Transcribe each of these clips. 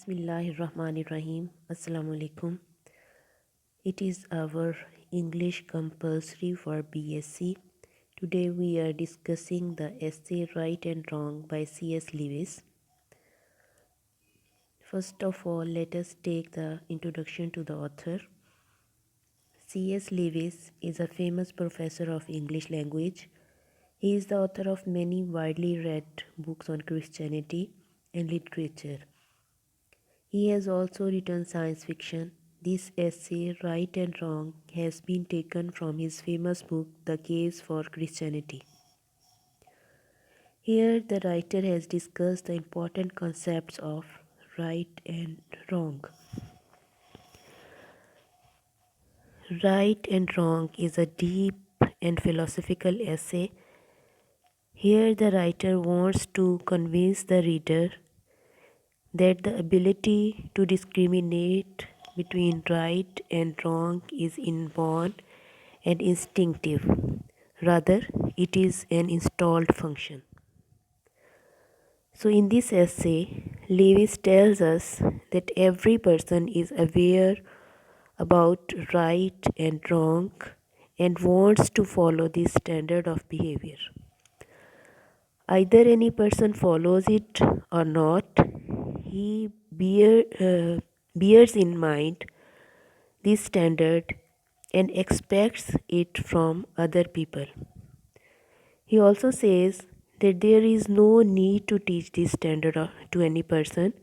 Bismillahirrahmanirrahim. Assalamu alaikum. It is our English compulsory for BS.c. Today we are discussing the essay Right and Wrong by C.S. Lewis. First of all, let us take the introduction to the author. C.S. Lewis is a famous professor of English language. He is the author of many widely read books on Christianity and literature. He has also written science fiction. This essay, Right and Wrong, has been taken from his famous book, The Case for Christianity. Here, the writer has discussed the important concepts of right and wrong. Right and Wrong is a deep and philosophical essay. Here, the writer wants to convince the reader that the ability to discriminate between right and wrong is inborn and instinctive. Rather, it is an installed function. So, in this essay, Lewis tells us that every person is aware about right and wrong and wants to follow this standard of behavior. Either any person follows it or not, he bears in mind this standard and expects it from other people. He also says that there is no need to teach this standard to any person.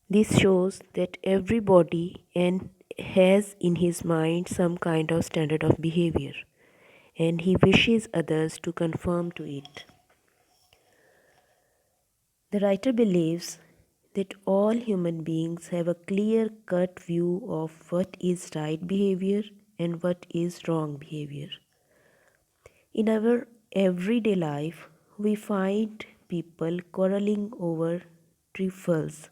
This shows that everybody has in his mind some kind of standard of behavior, and he wishes others to conform to it. The writer believes that all human beings have a clear-cut view of what is right behavior and what is wrong behavior. In our everyday life, we find people quarreling over trifles.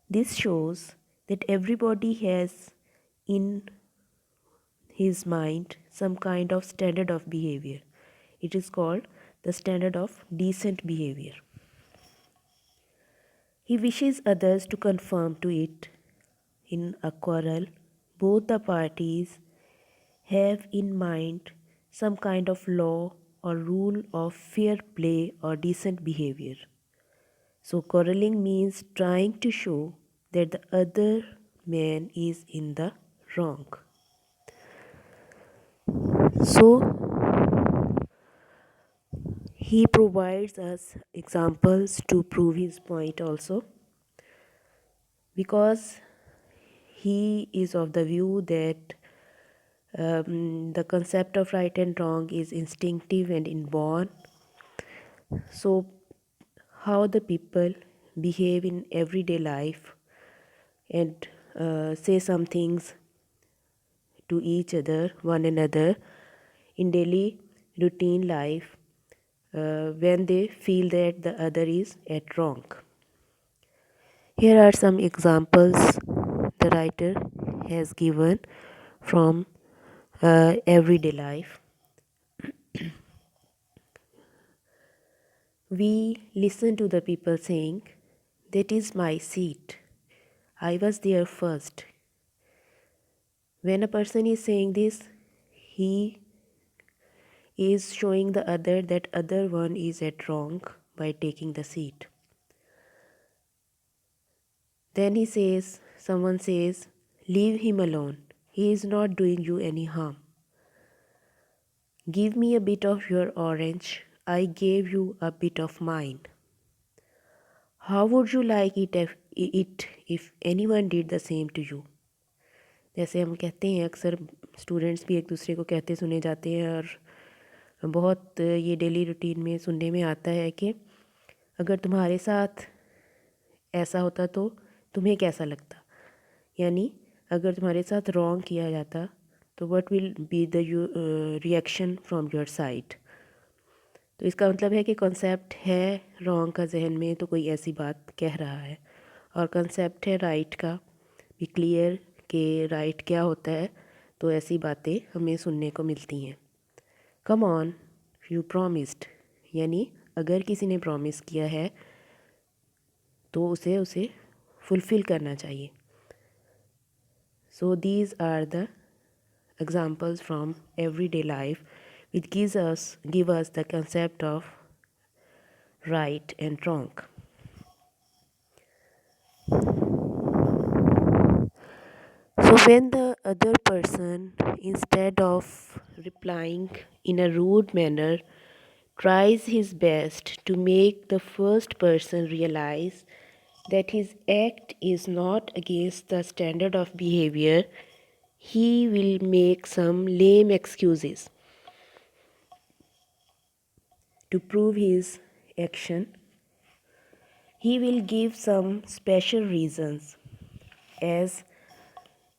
This shows that everybody has in his mind some kind of standard of behavior. It is called the standard of decent behavior. He wishes others to conform to it. In a quarrel, both the parties have in mind some kind of law or rule of fair play or decent behavior. So, quarreling means trying to show that the other man is in the wrong. So, he provides us examples to prove his point also, because he is of the view that the concept of right and wrong is instinctive and inborn. So, how the people behave in everyday life and say some things to each other, one another, in daily routine life when they feel that the other is at wrong. Here are some examples the writer has given from everyday life. We listen to the people saying, "That is my seat. I was there first." When a person is saying this, he is showing the other that other one is at wrong by taking the seat. Then someone says, "Leave him alone. He is not doing you any harm. Give me a bit of your orange. I gave you a bit of mine. How would you like it if anyone did the same to you?" जैसे हम कहते हैं, अक्सर students भी एक दूसरे को कहते सुने जाते हैं और बहुत ये डेली रूटीन में सुनने में आता है कि अगर तुम्हारे साथ ऐसा होता तो तुम्हें कैसा लगता, यानी अगर तुम्हारे साथ रॉन्ग किया जाता तो what will be the reaction from your side. तो इसका मतलब है कि कॉन्सेप्ट है रॉन्ग का जहन में तो कोई ऐसी बात कह रहा है, और कॉन्सेप्ट है राइट का भी क्लियर कि राइट क्या होता है, तो ऐसी बातें हमें सुनने को मिलती हैं. कम ऑन, यू प्रॉमिस्ड, यानी अगर किसी ने प्रॉमिस किया है तो उसे फुलफ़िल करना चाहिए. So these are the examples from everyday life which give us the concept of right and wrong. So when the other person, instead of replying in a rude manner, tries his best to make the first person realize that his act is not against the standard of behavior, he will make some lame excuses to prove his action. He will give some special reasons, as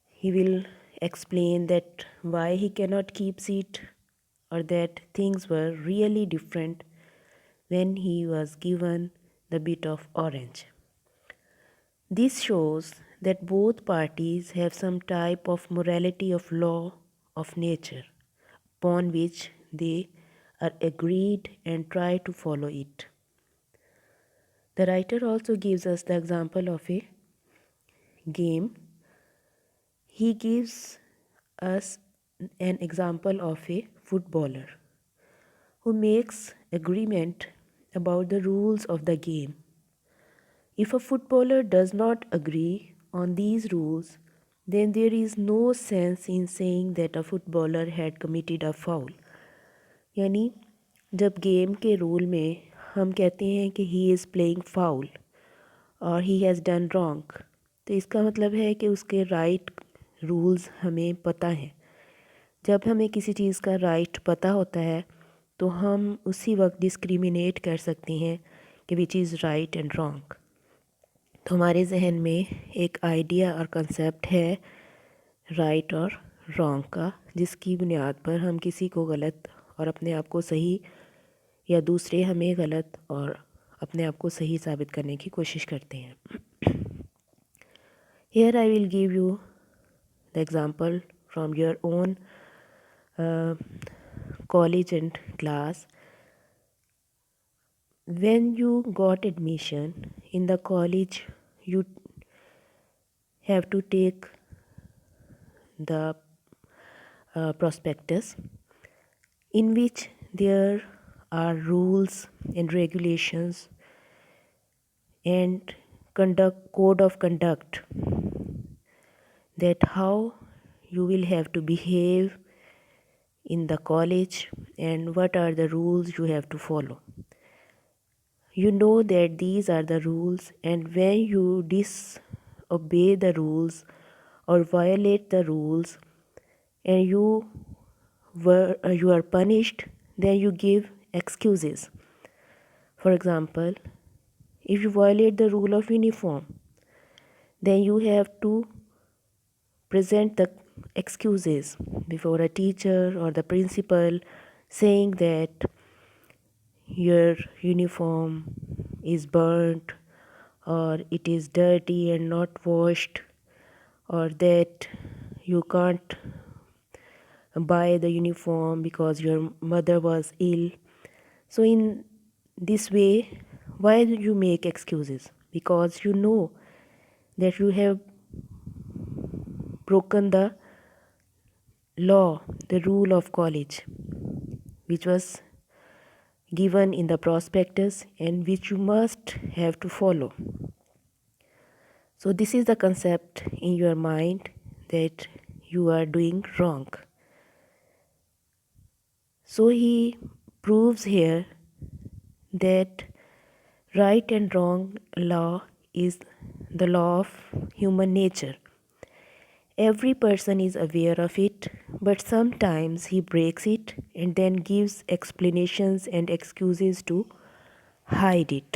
he will explain that why he cannot keep seat, or that things were really different when he was given the bit of orange. This shows that both parties have some type of morality of law of nature upon which they are agreed and try to follow it. The writer also gives us the example of a game. He gives us an example of a footballer who makes agreement about the rules of the game. If a footballer does not agree on these rules, then there is no sense in saying that a footballer had committed a foul. यानी जब game के rule में हम कहते हैं कि he is playing foul और he has done wrong, तो इसका मतलब है कि उसके राइट रूल्स हमें पता हैं. जब हमें किसी चीज़ का राइट पता होता है तो हम उसी वक्त डिस्क्रिमिनेट कर सकते हैं कि which is right and wrong. तो हमारे जहन में एक आइडिया और कंसेप्ट है राइट और रॉन्ग का, जिसकी बुनियाद पर हम किसी को गलत और अपने आप को सही, या दूसरे हमें गलत और अपने आप को सही साबित करने की कोशिश करते हैं. Here I will give you the example from your own college and class. When you got admission in the college, you have to take the prospectus, in which there are rules and regulations and code of conduct, that how you will have to behave in the college and what are the rules you have to follow. You know that these are the rules, and when you disobey the rules or violate the rules and you are punished, then you give excuses. For example, if you violate the rule of uniform, then you have to present the excuses before a teacher or the principal, saying that your uniform is burnt, or it is dirty and not washed, or that you can't buy the uniform because your mother was ill. So in this way, why do you make excuses? Because you know that you have broken the law, the rule of college, which was given in the prospectus and which you must have to follow. So this is the concept in your mind that you are doing wrong. So he proves here that right and wrong law is the law of human nature. Every person is aware of it, but sometimes he breaks it and then gives explanations and excuses to hide it.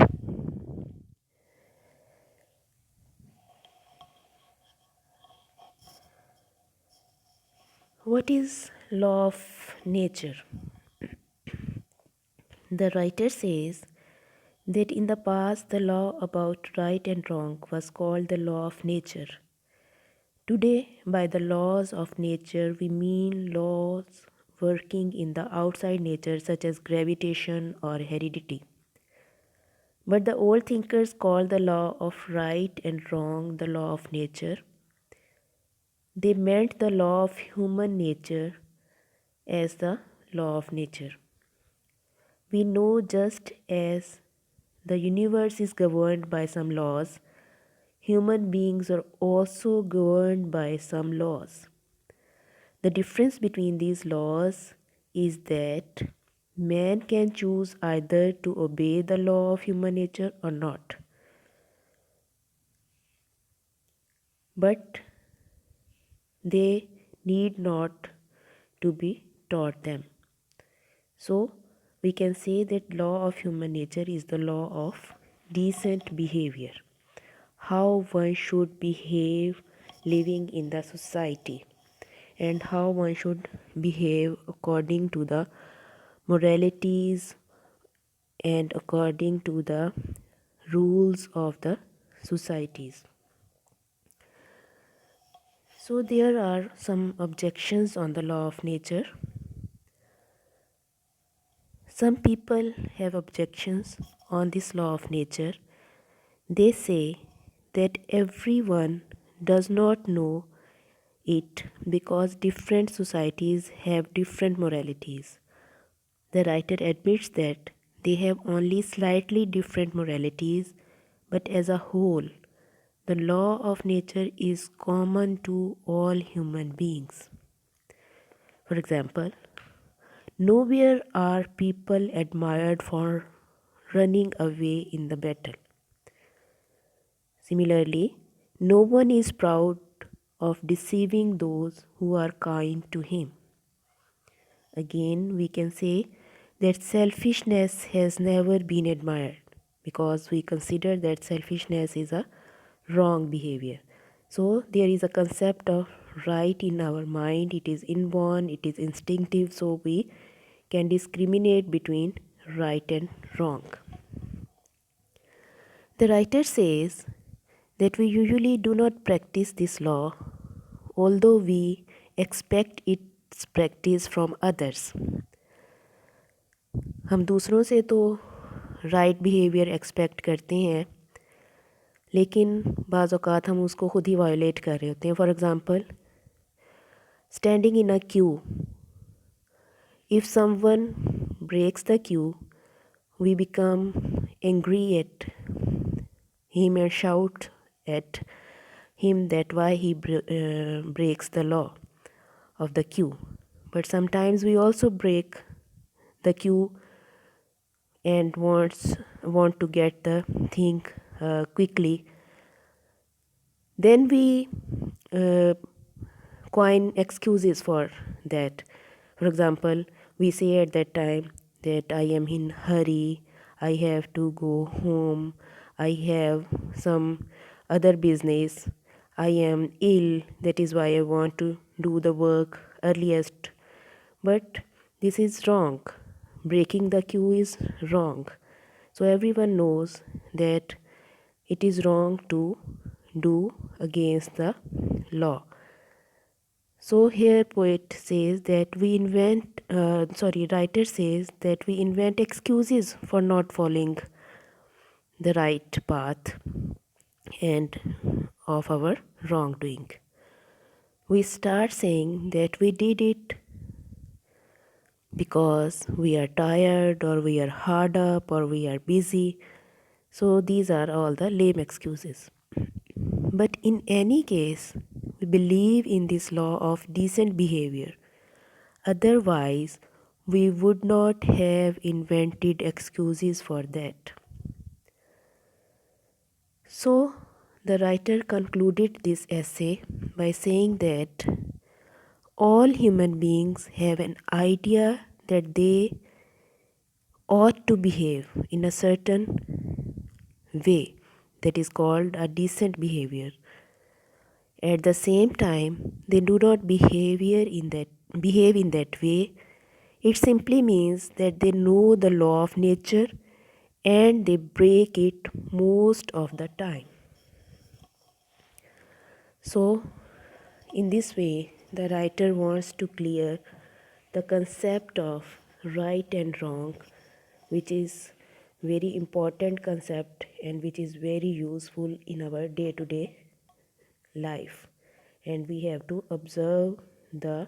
What is law of nature? The writer says that in the past the law about right and wrong was called the law of nature. Today, by the laws of nature, we mean laws working in the outside nature, such as gravitation or heredity. But the old thinkers called the law of right and wrong the law of nature. They meant the law of human nature as the law of nature. We know just as the universe is governed by some laws, human beings are also governed by some laws. The difference between these laws is that man can choose either to obey the law of human nature or not. But they need not to be taught them. So we can say that law of human nature is the law of decent behavior. How one should behave living in the society and how one should behave according to the moralities and according to the rules of the societies. So there are some objections on the law of nature. Some people have objections on this law of nature. They say that everyone does not know it because different societies have different moralities. The writer admits that they have only slightly different moralities, but as a whole, the law of nature is common to all human beings. For example, nowhere are people admired for running away in the battle. Similarly, no one is proud of deceiving those who are kind to him. Again, we can say that selfishness has never been admired because we consider that selfishness is a wrong behavior. So, there is a concept of right in our mind, it is inborn, it is instinctive, so we can discriminate between right and wrong. The writer says that we usually do not practice this law, although we expect its practice from others. हम दूसरों से तो right behaviour expect करते हैं, लेकिन बाज़ औक़ात हम उसको ख़ुद ही वायोलेट कर रहे होते हैं. For example, standing in a Q. If someone breaks the queue, we become angry at him and shout at him that why he breaks the law of the queue. But sometimes we also break the queue and want to get the thing quickly. Then we coin excuses for that. For example, we say at that time that I am in hurry, I have to go home, I have some other business, I am ill, that is why I want to do the work earliest. But this is wrong. Breaking the queue is wrong. So everyone knows that it is wrong to do against the law. So here writer says that we invent excuses for not following the right path and of our wrongdoing. We start saying that we did it because we are tired or we are hard up or we are busy. So these are all the lame excuses. But in any case, we believe in this law of decent behavior. Otherwise, we would not have invented excuses for that. So, the writer concluded this essay by saying that all human beings have an idea that they ought to behave in a certain way that is called a decent behavior. At the same time, they do not behave in that way. It simply means that they know the law of nature and they break it most of the time. So, in this way, the writer wants to clear the concept of right and wrong, which is very important concept and which is very useful in our day to day life. And we have to observe the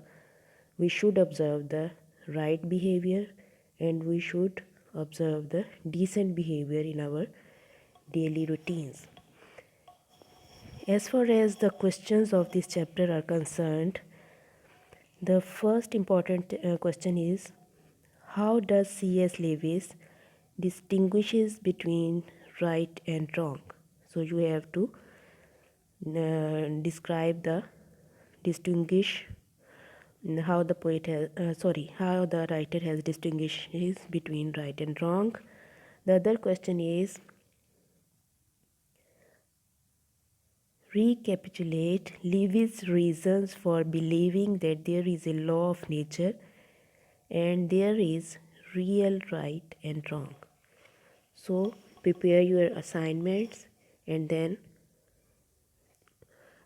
we should observe the right behavior, and we should observe the decent behavior in our daily routines. As far as the questions of this chapter are concerned, the first important question is, how does C.S. Lewis distinguishes between right and wrong? So you have to describe the distinguish how the how the writer has distinguishes between right and wrong. The other question is, recapitulate Lewis' reasons for believing that there is a law of nature and there is real right and wrong. So prepare your assignments, and then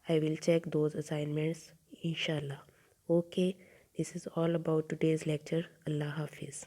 I will check those assignments inshallah. Okay, this is all about today's lecture. Allah Hafiz.